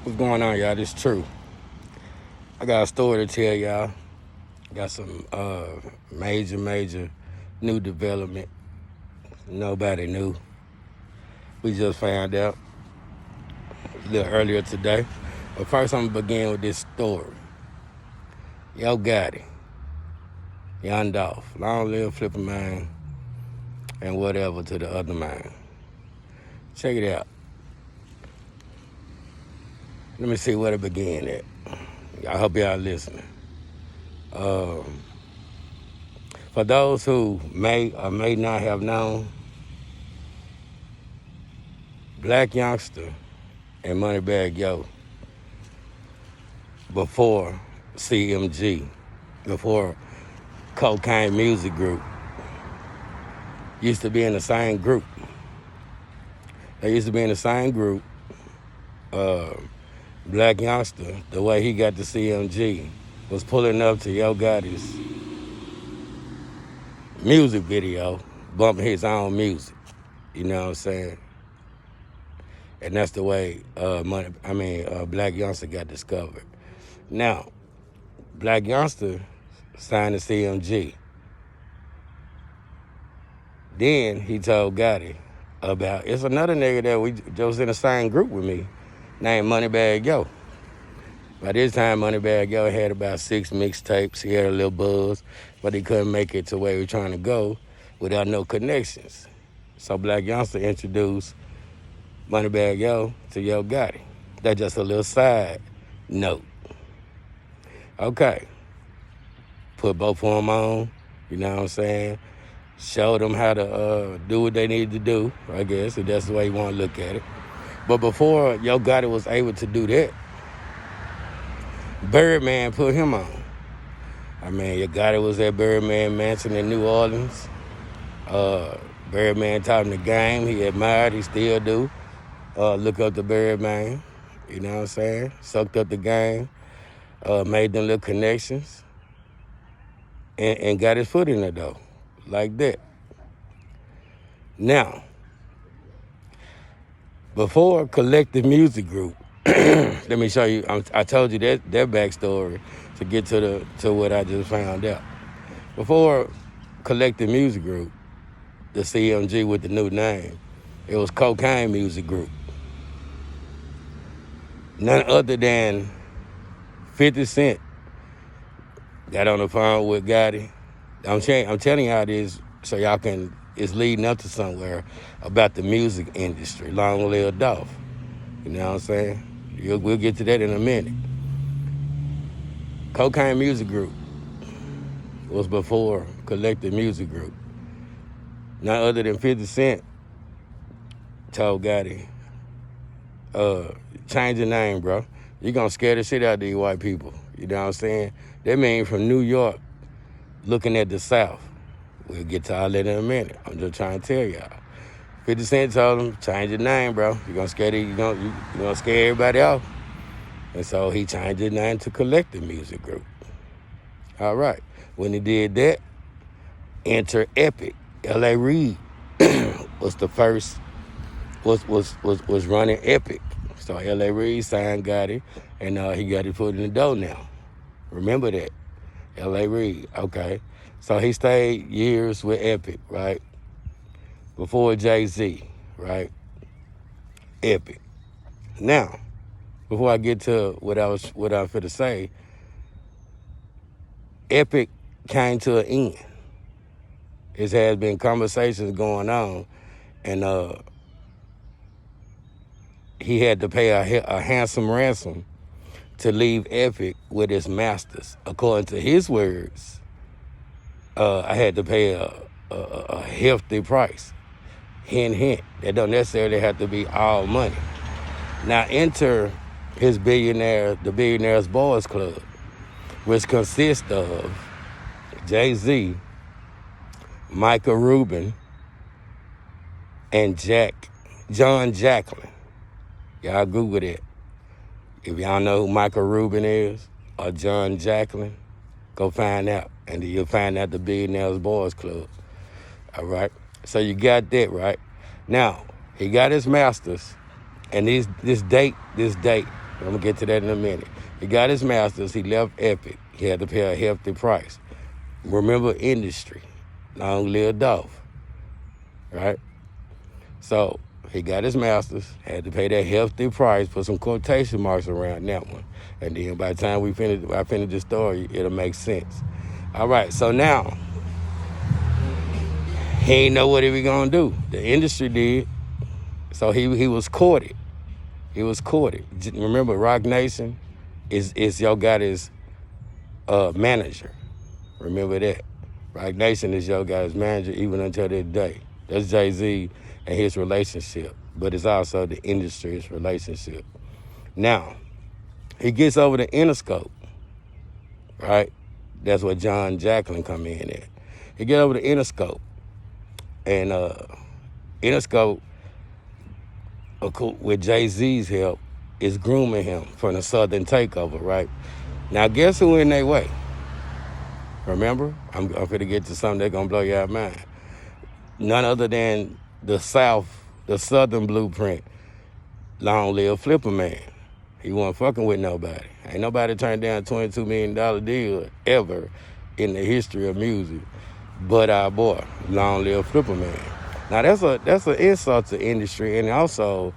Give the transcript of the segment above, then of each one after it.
What's going on, y'all? This true. I got a story to tell y'all. Got some major new development. Nobody knew. We just found out a little earlier today. But first, I'm gonna begin with this story. Yo Gotti, Young Dolph, long live flipping man, and whatever to the other man. Check it out. Let me see where to begin at. I hope y'all listening. For those who may or may not have known, Black Youngster and Moneybagg Yo, before CMG, before Cocaine Music Group, used to be in the same group. They used to be in the same group. Black Youngster, the way he got to CMG, was pulling up to Yo Gotti's music video, bumping his own music. You know what I'm saying? And that's the way Black Youngster got discovered. Now, Black Youngster signed to CMG. Then he told Gotti about, it's another nigga that was in the same group with me, named Moneybagg Yo. By this time, Moneybagg Yo had about 6 mixtapes. He had a little buzz, but he couldn't make it to where he was trying to go without no connections. So Black Youngster introduced Moneybagg Yo to Yo Gotti. That's just a little side note. Okay. Put both of them on, you know what I'm saying? Showed them how to do what they needed to do, I guess, if that's the way you want to look at it. But before Yo Gotti was able to do that, Birdman put him on. Yo Gotti was at Birdman Mansion in New Orleans. Birdman taught him the game. He admired, he still do. Look up to Birdman, you know what I'm saying? Sucked up the game, made them little connections, and got his foot in the door, like that. Now, before Collective Music Group, let me show you. I told you that backstory to get to what I just found out. Before Collective Music Group, the CMG with the new name, it was Cocaine Music Group. None other than 50 Cent got on the phone with Gotti. I'm telling y'all this so y'all can, it's leading up to somewhere about the music industry. Long live Dolph. You know what I'm saying? We'll get to that in a minute. Cocaine Music Group was before Collective Music Group. None other than 50 Cent told Gotti, change your name, bro. You're going to scare the shit out of these white people. You know what I'm saying? That mean from New York looking at the South. We'll get to all that in a minute. I'm just trying to tell y'all. 50 Cent told him, change your name, bro. You're going to scare everybody off. And so he changed his name to Collective Music Group. All right. When he did that, enter Epic. L.A. Reid was the first, was running Epic. So L.A. Reid signed Gotti, and he got his foot in the door now. Remember that. L.A. Reid, okay. So he stayed years with Epic, right? Before Jay-Z, right? Epic. Now, before I get to what I was finna say, Epic came to an end. There has been conversations going on, and he had to pay a handsome ransom to leave Epic with his masters. According to his words, I had to pay a hefty price. Hint, hint. That don't necessarily have to be all money. Now enter the Billionaires Boys Club, which consists of Jay-Z, Michael Rubin, and John Jacqueline. Y'all Google that. If y'all know who Michael Rubin is or John Jacqueline, go find out. And then you'll find out the Billionaires Boys Club. All right? So you got that, right? Now, he got his masters, and this date I'm going to get to that in a minute. He got his master's. He left Epic. He had to pay a hefty price. Remember industry. Long live Dolph. Right? So he got his master's, had to pay that hefty price, put some quotation marks around that one. And then by the time I finish the story, it'll make sense. All right, so now, he ain't know what he was gonna do. The industry did. So he was courted. He was courted. Remember, Rock Nation is Yo Gotti's manager. Remember that. Rock Nation is Yo Gotti's manager even until this day. That's Jay-Z and his relationship, but it's also the industry's relationship. Now, he gets over to Interscope, right? That's where John Jacqueline come in at. He get over to Interscope, and Interscope, with Jay-Z's help, is grooming him for the Southern takeover, right? Now, guess who in their way? Remember? I'm finna get to something that's gonna blow your mind. None other than the Southern blueprint, long live Flipper Man. He wasn't fucking with nobody. Ain't nobody turned down a $22 million deal ever in the history of music but our boy, long live Flipper Man. Now that's an insult to industry, and also,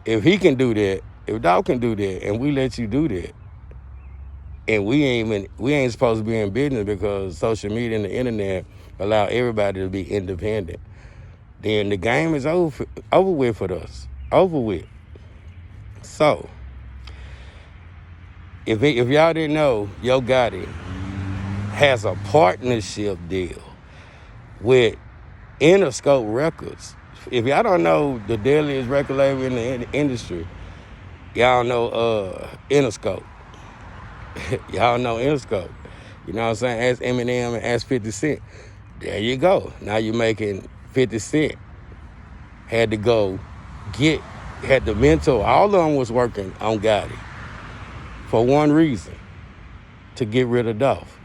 if he can do that, if Dolph can do that, and we let you do that, and we ain't supposed to be in business because social media and the internet allow everybody to be independent, then the game is over with for us. Over with. So, if y'all didn't know, Yo Gotti has a partnership deal with Interscope Records. If y'all don't know the deadliest record label in the industry, y'all know Interscope. Y'all know Interscope. You know what I'm saying? Ask Eminem and ask 50 Cent. There you go. Now you're making 50 Cent. Had the mentor. All of them was working on Gotti for one reason, to get rid of Dolph.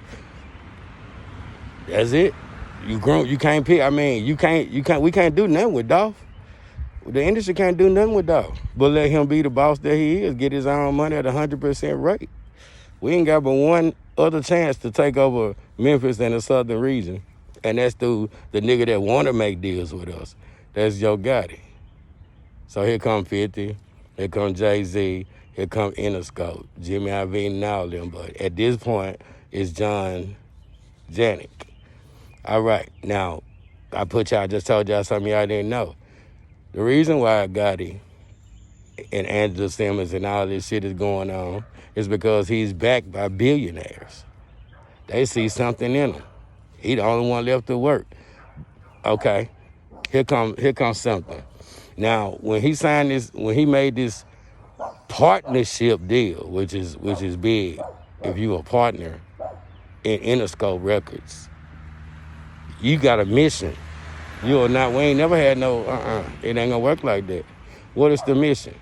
That's it. You can't pick. I mean, we can't do nothing with Dolph. The industry can't do nothing with Dolph, but let him be the boss that he is, get his own money at 100% rate. We ain't got but one other chance to take over Memphis and the southern region, and that's through the nigga that want to make deals with us. That's Yo Gotti. So here come 50, here come Jay-Z, here come Interscope, Jimmy Iovine and all them, but at this point, it's John Janick. All right, now, I just told y'all something y'all didn't know. The reason why Gotti and Angela Simmons and all this shit is going on is because he's backed by billionaires. They see something in him. He the only one left to work. Okay, here comes something. Now, when he made this partnership deal, which is big, if you a partner in Interscope Records, you got a mission. We ain't never had no, it ain't gonna work like that. What is the mission?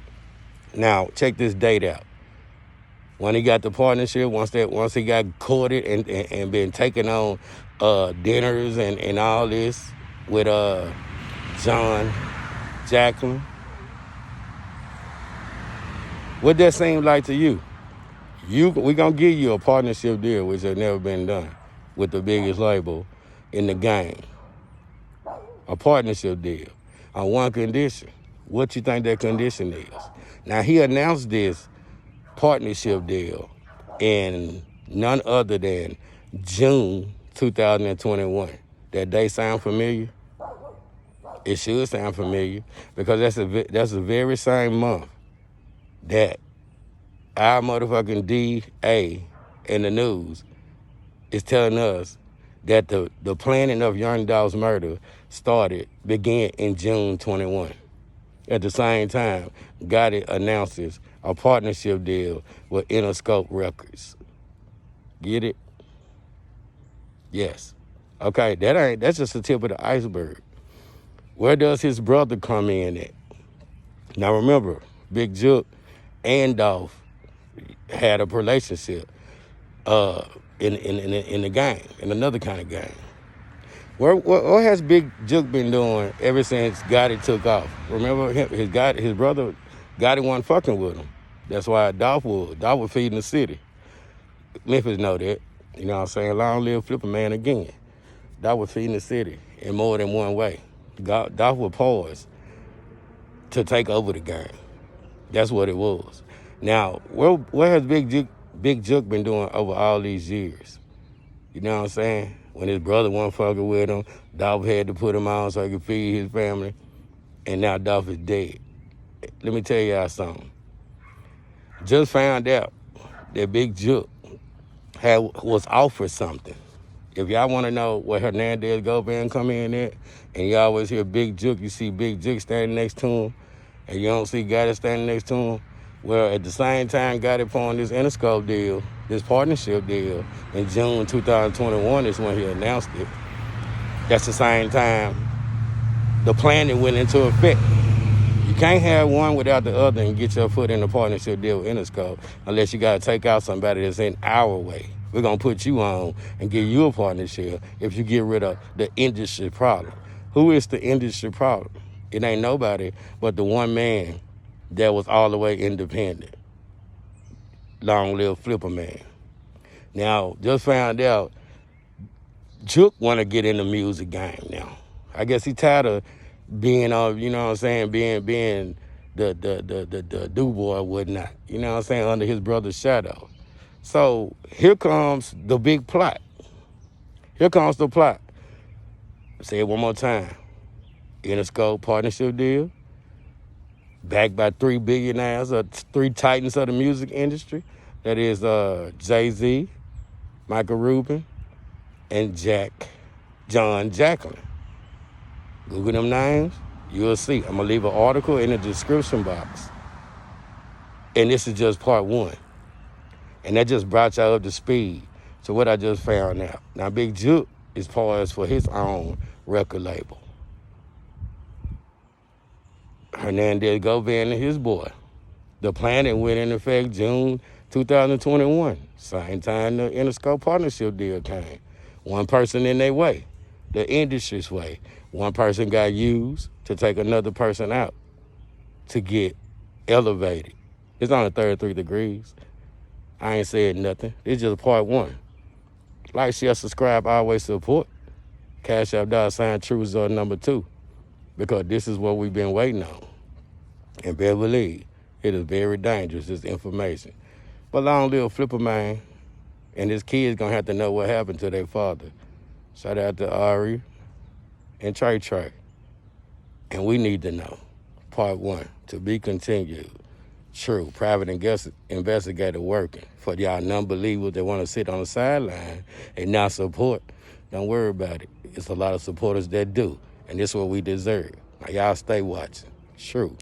Now, check this date out. When he got the partnership, once he got courted and been taking on dinners and all this with John Jacqueline, what that seem like to you? We gonna give you a partnership deal, which has never been done, with the biggest label in the game. A partnership deal on one condition. What you think that condition is? Now, he announced this partnership deal in none other than June 2021. That day sound familiar? It should sound familiar, because that's the very same month that our motherfucking DA in the news is telling us that the planning of Young Dolph's murder began in June 21. At the same time, Gotti announces a partnership deal with Interscope Records. Get it? Yes. Okay, that's just the tip of the iceberg. Where does his brother come in at? Now remember, Big Jook and Dolph had a relationship in the game, in another kind of game. What has Big Jook been doing ever since Gotti took off? Remember his brother Gotti wasn't fucking with him. That's why Dolph was feeding the city. Memphis know that. You know what I'm saying? Long live Flipper Man again. Dolph was feeding the city in more than one way. Dolph was poised to take over the game. That's what it was. Now, where has Big Jook been doing over all these years? You know what I'm saying? When his brother wasn't fucking with him, Dolph had to put him on so he could feed his family, and now Dolph is dead. Let me tell y'all something. Just found out that Big Jook was offered something. If y'all want to know where Hernandez Govan come in at, and you always hear Big Jook, you see Big Jook standing next to him, and you don't see Gotti standing next to him. Well, at the same time, Gotti formed this Interscope deal, this partnership deal, in June 2021 is when he announced it. That's the same time the planning went into effect. You can't have one without the other and get your foot in a partnership deal with Interscope unless you got to take out somebody that's in our way. We're going to put you on and give you a partnership if you get rid of the industry problem. Who is the industry problem? It ain't nobody but the one man that was all the way independent. Long live Flipper Man. Now, just found out Jook want to get in the music game now. I guess he tired of being, you know what I'm saying, being the do-boy or whatnot. You know what I'm saying, under his brother's shadow. So here comes the big plot. Here comes the plot. Say it one more time. Interscope partnership deal, backed by 3 billionaires, 3 titans of the music industry. That is Jay-Z, Michael Rubin, and John Jacqueline. Google them names, you'll see. I'm going to leave an article in the description box. And this is just part 1. And that just brought y'all up to speed to what I just found out. Now, Big Jook is poised for his own record label. Hernandez Govan and his boy. The planning went into effect June 2021. Same time the Interscope partnership deal came. One person in their way, the industry's way. One person got used to take another person out to get elevated. It's only 33 degrees. I ain't said nothing. It's just part 1. Like, share, subscribe, always support. Cash App $ True Result number 2. Because this is what we've been waiting on. And better believe, it is very dangerous, this information. But long live Flipper Man. And his kids gonna have to know what happened to their father. Shout out to Ari and Trey. And we need to know. Part 1, to be continued. True, private investigator working. For y'all non-believers that want to sit on the sideline and not support, don't worry about it. It's a lot of supporters that do. And this is what we deserve. Now, y'all stay watching. True.